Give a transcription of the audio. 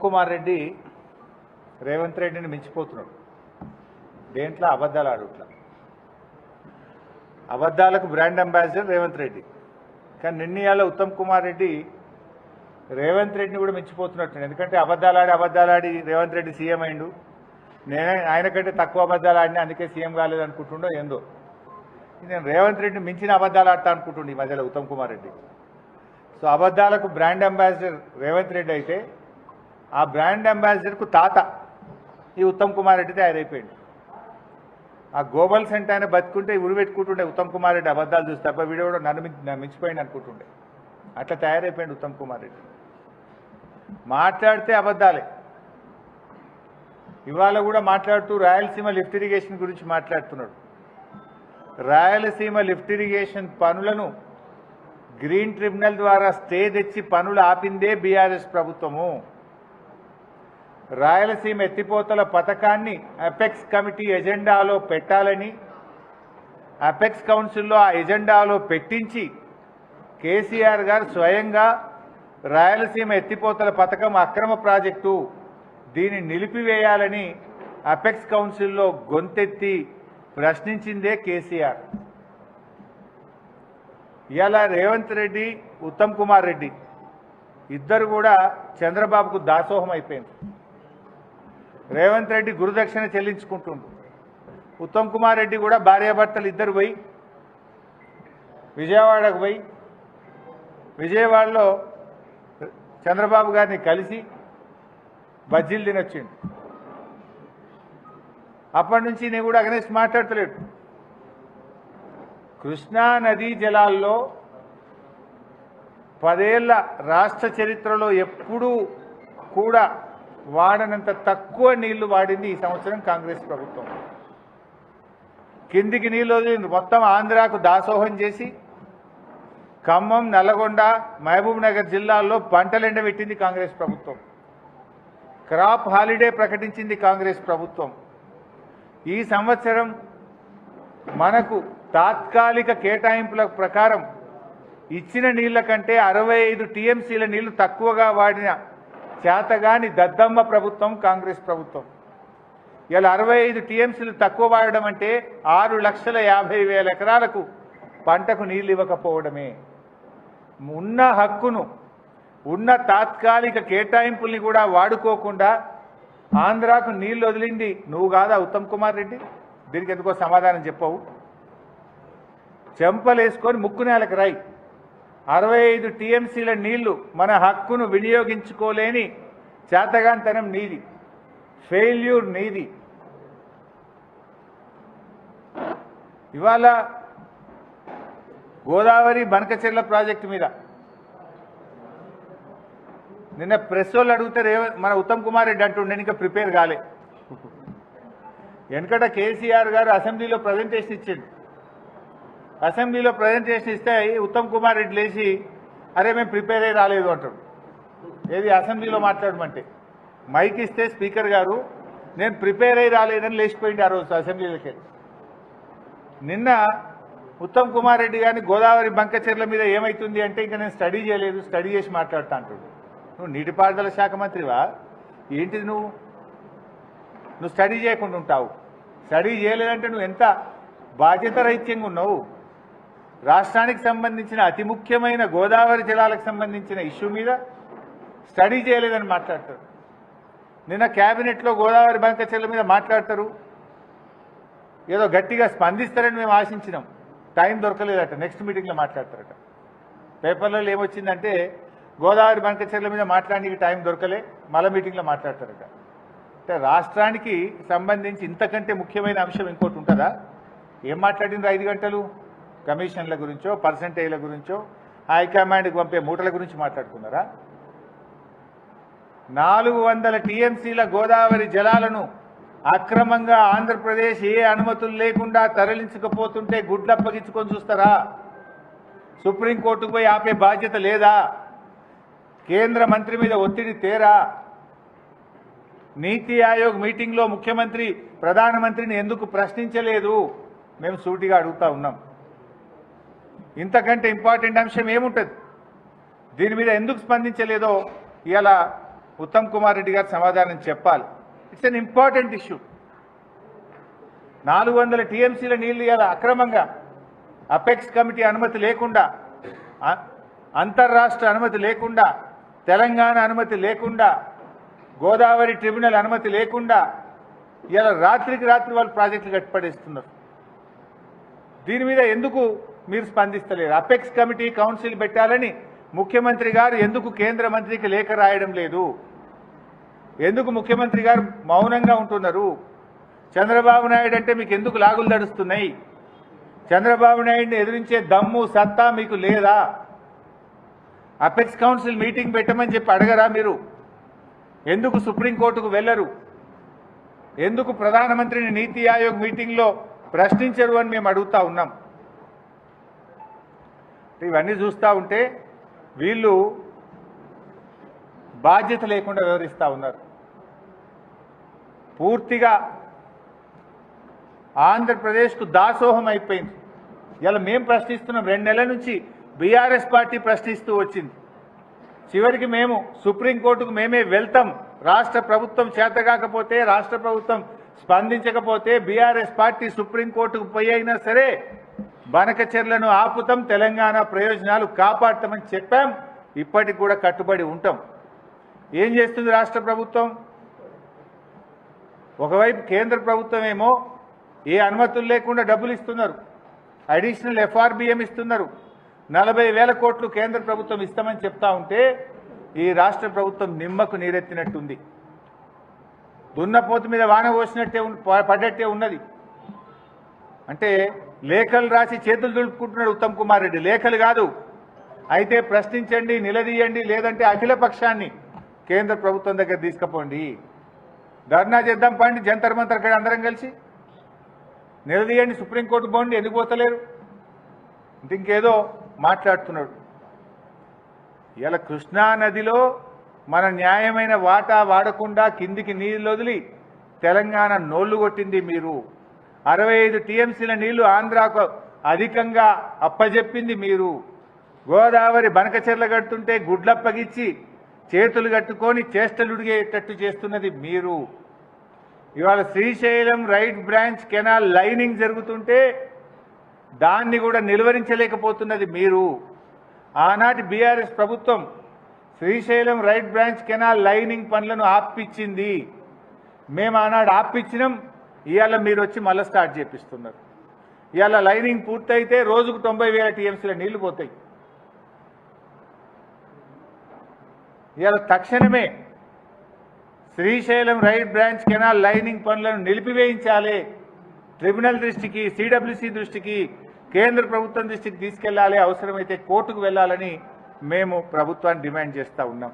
కుమార్ రెడ్డి రేవంత్ రెడ్డిని మించిపోతున్నాడు. దేంట్లో అబద్ధాలు ఆడుట్లా. అబద్ధాలకు బ్రాండ్ అంబాసిడర్ రేవంత్ రెడ్డి. కానీ నిన్నయాల ఉత్తమ్ కుమార్ రెడ్డి రేవంత్ రెడ్డిని కూడా మించిపోతున్నట్టు. ఎందుకంటే అబద్ధాలాడి రేవంత్ రెడ్డి సీఎం అయిండు. నేనే ఆయన కంటే తక్కువ అబద్ధాలు ఆడినా అందుకే సీఎం కాలేదు అనుకుంటుండో ఏందో. నేను రేవంత్ రెడ్డిని మించిన అబద్ధాలు ఆడతా అనుకుంటుండే ఈ మధ్యలో ఉత్తమ్ కుమార్ రెడ్డి. సో అబద్ధాలకు బ్రాండ్ అంబాసిడర్ రేవంత్ రెడ్డి అయితే ఆ బ్రాండ్ అంబాసిడర్కు తాత ఈ ఉత్తమ్ కుమార్ రెడ్డి తయారైపోయింది. ఆ గోబల్ సెంట్ ఆయన బతుకుంటే ఉరి పెట్టుకుంటుండే ఉత్తమ్ కుమార్ రెడ్డి అబద్ధాలు చూస్తే తప్ప వీడియో కూడా నన్ను మించిపోయింది అనుకుంటుండే. అట్లా తయారైపోయింది ఉత్తమ్ కుమార్ రెడ్డి. మాట్లాడితే అబద్ధాలే. ఇవాళ కూడా మాట్లాడుతూ రాయలసీమ లిఫ్ట్ ఇరిగేషన్ గురించి మాట్లాడుతున్నాడు. రాయలసీమ లిఫ్ట్ ఇరిగేషన్ పనులను గ్రీన్ ట్రిబ్యునల్ ద్వారా స్టే తెచ్చి పనులు ఆపిందే బీఆర్ఎస్ ప్రభుత్వము. రాయలసీమ ఎత్తిపోతల పథకాన్ని అపెక్స్ కమిటీ ఎజెండాలో పెట్టాలని అపెక్స్ కౌన్సిల్లో ఆ ఎజెండాలో పెట్టించి కేసీఆర్ గారు స్వయంగా రాయలసీమ ఎత్తిపోతల పథకం అక్రమ ప్రాజెక్టు, దీన్ని నిలిపివేయాలని అపెక్స్ కౌన్సిల్లో గొంతెత్తి ప్రశ్నించిందే కేసీఆర్. ఇవాళ రేవంత్ రెడ్డి ఉత్తమ్ కుమార్ రెడ్డి ఇద్దరు కూడా చంద్రబాబుకు దాసోహం అయిపోయింది. రేవంత్ రెడ్డి గురుదక్షిణ చెల్లించుకుంటుండు. ఉత్తమ్ కుమార్ రెడ్డి కూడా భార్యాభర్తలు ఇద్దరు పోయి విజయవాడకు పోయి విజయవాడలో చంద్రబాబు గారిని కలిసి బజ్జీలు తినొచ్చిండు. అప్పటి నుంచి నేను కూడా అగనెస్ట్ మాట్లాడతలేడు. కృష్ణా నదీ జలాల్లో 10 ఏళ్ల రాష్ట్ర చరిత్రలో ఎప్పుడూ కూడా వాడనంత తక్కువ నీళ్లు వాడింది ఈ సంవత్సరం కాంగ్రెస్ ప్రభుత్వం. కిందికి నీళ్ళు వదిలింది. మొత్తం ఆంధ్రాకు దాసోహం చేసి ఖమ్మం, నల్లగొండ, మహబూబ్ నగర్ జిల్లాల్లో పంటలు ఎండబెట్టింది కాంగ్రెస్ ప్రభుత్వం. క్రాప్ హాలిడే ప్రకటించింది కాంగ్రెస్ ప్రభుత్వం. ఈ సంవత్సరం మనకు తాత్కాలిక కేటాయింపుల ప్రకారం ఇచ్చిన నీళ్ల కంటే 65 టీఎంసీల నీళ్లు తక్కువగా వాడిన చేతగాని దద్దమ్మ ప్రభుత్వం కాంగ్రెస్ ప్రభుత్వం. ఇలా 65 టీఎంసీలు తక్కువ వాడడం అంటే 6,50,000 ఎకరాలకు పంటకు నీళ్లు ఇవ్వకపోవడమే. ఉన్న హక్కును, ఉన్న తాత్కాలిక కేటాయింపుల్ని కూడా వాడుకోకుండా ఆంధ్రాకు నీళ్లు వదిలింది నువ్వు కాదా ఉత్తమ్ కుమార్ రెడ్డి? దీనికి ఎందుకో సమాధానం చెప్పవు. చెంపలేసుకొని ముక్కు నేలకు రాయి. 65 టీఎంసీల నీళ్లు మన హక్కును వినియోగించుకోలేని చేతగాంతనం నీది, ఫెయిల్యూర్ నీది. ఇవాళ గోదావరి బనకచెర్ల ప్రాజెక్టు మీద నిన్న ప్రెస్ వాళ్ళు అడిగితే మన ఉత్తమ్ కుమార్ రెడ్డి అంటుండే ఇంకా ప్రిపేర్ కాలే. వెనకట కేసీఆర్ గారు అసెంబ్లీలో ప్రజెంటేషన్ ఇచ్చిండు. అసెంబ్లీలో ప్రజెంటేషన్ ఇస్తే ఉత్తమ్ కుమార్ రెడ్డి లేచి అరే మేము ప్రిపేర్ అయ్యి రాలేదు అంటాడు. ఏది అసెంబ్లీలో మాట్లాడమంటే మైక్ ఇస్తే స్పీకర్ గారు నేను ప్రిపేర్ అయ్యి రాలేదని లేచిపోయింది ఆ రోజు అసెంబ్లీలోకి. నిన్న ఉత్తమ్ కుమార్ రెడ్డి గారిని గోదావరి బంకచెర్ల మీద ఏమవుతుంది అంటే ఇంకా నేను స్టడీ చేయలేదు, స్టడీ చేసి మాట్లాడుతా అంటాడు. నువ్వు నీటిపారుదల శాఖ మంత్రివా ఏంటిది? నువ్వు స్టడీ చేయకుండా ఉంటావు. స్టడీ చేయలేదంటే నువ్వు ఎంత బాధ్యత రహిత్యంగా ఉన్నావు. రాష్ట్రానికి సంబంధించిన అతి ముఖ్యమైన గోదావరి జలాలకు సంబంధించిన ఇష్యూ మీద స్టడీ చేయలేదని మాట్లాడతారు. నిన్న క్యాబినెట్లో గోదావరి బంకచెర్ల మీద మాట్లాడతారు. ఏదో గట్టిగా స్పందిస్తారని మేము ఆశించినాం. టైం దొరకలేదట. నెక్స్ట్ మీటింగ్లో మాట్లాడతారట. పేపర్లలో ఏమొచ్చిందంటే గోదావరి బంకచెర్ల మీద మాట్లాడడానికి టైం దొరకలే, మళ్ళీ మీటింగ్లో మాట్లాడతారట. అంటే రాష్ట్రానికి సంబంధించి ఇంతకంటే ముఖ్యమైన అంశం ఇంకోటి ఉంటుందా? ఏం మాట్లాడిండ్రు 5 గంటలు? కమిషన్ల గురించో, పర్సంటేజ్ల గురించో, హైకమాండ్కి పంపే మూటల గురించి మాట్లాడుకున్నారా? 400 టీఎంసీల గోదావరి జలాలను అక్రమంగా ఆంధ్రప్రదేశ్ ఏ అనుమతులు లేకుండా తరలించకపోతుంటే గుడ్లప్పగించుకొని చూస్తారా? సుప్రీంకోర్టుకు పోయి ఆపే బాధ్యత లేదా? కేంద్ర మంత్రి మీద ఒత్తిడి తేరా? నీతి ఆయోగ్ మీటింగ్లో ముఖ్యమంత్రి ప్రధానమంత్రిని ఎందుకు ప్రశ్నించలేదు? మేము సూటిగా అడుగుతా ఉన్నాం. ఇంతకంటే ఇంపార్టెంట్ అంశం ఏముంటుంది? దీని మీద ఎందుకు స్పందించలేదో ఇలా ఉత్తమ్ కుమార్ రెడ్డి గారు సమాధానం చెప్పాలి. It's an important issue. 400 టీఎంసీల నీళ్లు ఇలా అక్రమంగా అపెక్స్ కమిటీ అనుమతి లేకుండా, అంతర్రాష్ట్ర అనుమతి లేకుండా, తెలంగాణ అనుమతి లేకుండా, గోదావరి ట్రిబ్యునల్ అనుమతి లేకుండా ఇలా రాత్రికి రాత్రి వాళ్ళు ప్రాజెక్టులు కట్టిపడేస్తున్నారు. దీని మీద ఎందుకు మీరు స్పందిస్తలేరు? అపెక్స్ కమిటీ కౌన్సిల్ పెట్టాలని ముఖ్యమంత్రి గారు ఎందుకు కేంద్ర మంత్రికి లేఖ రాయడం లేదు? ఎందుకు ముఖ్యమంత్రి గారు మౌనంగా ఉంటున్నారు? చంద్రబాబు నాయుడు అంటే మీకు ఎందుకు లాగులు దడుస్తున్నాయి? చంద్రబాబు నాయుడిని ఎదిరించే దమ్ము సత్తా మీకు లేదా? అపెక్స్ కౌన్సిల్ మీటింగ్ పెట్టమని చెప్పి అడగరా మీరు? ఎందుకు సుప్రీంకోర్టుకు వెళ్ళరు? ఎందుకు ప్రధానమంత్రిని నీతి ఆయోగ్ మీటింగ్లో ప్రశ్నించరు అని మేము అడుగుతా ఉన్నాం. ఇవన్నీ చూస్తూ ఉంటే వీళ్ళు బాధ్యత లేకుండా వ్యవహరిస్తూ ఉన్నారు. పూర్తిగా ఆంధ్రప్రదేశ్కు దాసోహం అయిపోయింది. ఇలా మేము ప్రశ్నిస్తున్నాం. 2 నెలల నుంచి బీఆర్ఎస్ పార్టీ ప్రశ్నిస్తూ వచ్చింది. చివరికి మేము సుప్రీంకోర్టుకు మేమే వెళ్తాం. రాష్ట్ర ప్రభుత్వం చేతగాకపోతే, రాష్ట్ర ప్రభుత్వం స్పందించకపోతే బీఆర్ఎస్ పార్టీ సుప్రీంకోర్టుకు పోయి అయినా సరే బనకచెర్లను ఆపుతాం, తెలంగాణ ప్రయోజనాలు కాపాడతామని చెప్పాం. ఇప్పటికి కూడా కట్టుబడి ఉంటాం. ఏం చేస్తుంది రాష్ట్ర ప్రభుత్వం? ఒకవైపు కేంద్ర ప్రభుత్వం ఏమో ఏ అనుమతులు లేకుండా డబ్బులు ఇస్తున్నారు, అడిషనల్ FRBM ఇస్తున్నారు. 40,000 కోట్లు కేంద్ర ప్రభుత్వం ఇస్తామని చెప్తా ఉంటే ఈ రాష్ట్ర ప్రభుత్వం నిమ్మకు నీరెత్తినట్టుంది. దున్నపోతు మీద వాన పోసినట్టే పడ్డట్టే ఉన్నది. అంటే లేఖలు రాసి చేతులు దులుపుకుంటున్నాడు ఉత్తమ్ కుమార్ రెడ్డి. లేఖలు కాదు, అయితే ప్రశ్నించండి, నిలదీయండి, లేదంటే అఖిల పక్షాన్ని కేంద్ర ప్రభుత్వం దగ్గర తీసుకుపోండి, ధర్నా చేద్దాం పండి, జంతర్ మంతర్ కాడ అందరం కలిసి నిలదీయండి, సుప్రీంకోర్టు పోండి. ఎందుకు పోతలేరు? ఇంకేదో మాట్లాడుతున్నాడు. ఇలా కృష్ణా నదిలో మన న్యాయమైన వాటా వాడకుండా కిందికి నీళ్ళు వదిలి తెలంగాణ నోళ్లు కొట్టింది మీరు. 65 టీఎంసీల నీళ్లు ఆంధ్రాకు అధికంగా అప్పజెప్పింది మీరు. గోదావరి బనకచెర్ల కడుతుంటే గుడ్లప్పగిచ్చి చేతులు కట్టుకొని చేష్టలుడిగేటట్టు చేస్తున్నది మీరు. ఇవాళ Srisailam right branch canal lining జరుగుతుంటే దాన్ని కూడా నిలువరించలేకపోతున్నది మీరు. ఆనాటి బీఆర్ఎస్ ప్రభుత్వం Srisailam right branch canal lining పనులను ఆపిచ్చింది. మేము ఆనాడు ఆపిచ్చినాం. ఇవాళ మీరు వచ్చి మళ్ళీ స్టార్ట్ చేపిస్తున్నారు. ఇవాళ లైనింగ్ పూర్తయితే రోజుకు 90,000 టీఎంసీల నీళ్లు పోతాయి. ఇవాళ తక్షణమే Srisailam right branch canal lining పనులను నిలిపివేయించాలి. ట్రిబ్యునల్ దృష్టికి, సిడబ్ల్యూసీ దృష్టికి, కేంద్ర ప్రభుత్వం దృష్టికి తీసుకెళ్లాలి. అవసరమైతే కోర్టుకు వెళ్లాలని మేము ప్రభుత్వాన్ని డిమాండ్ చేస్తూ ఉన్నాం.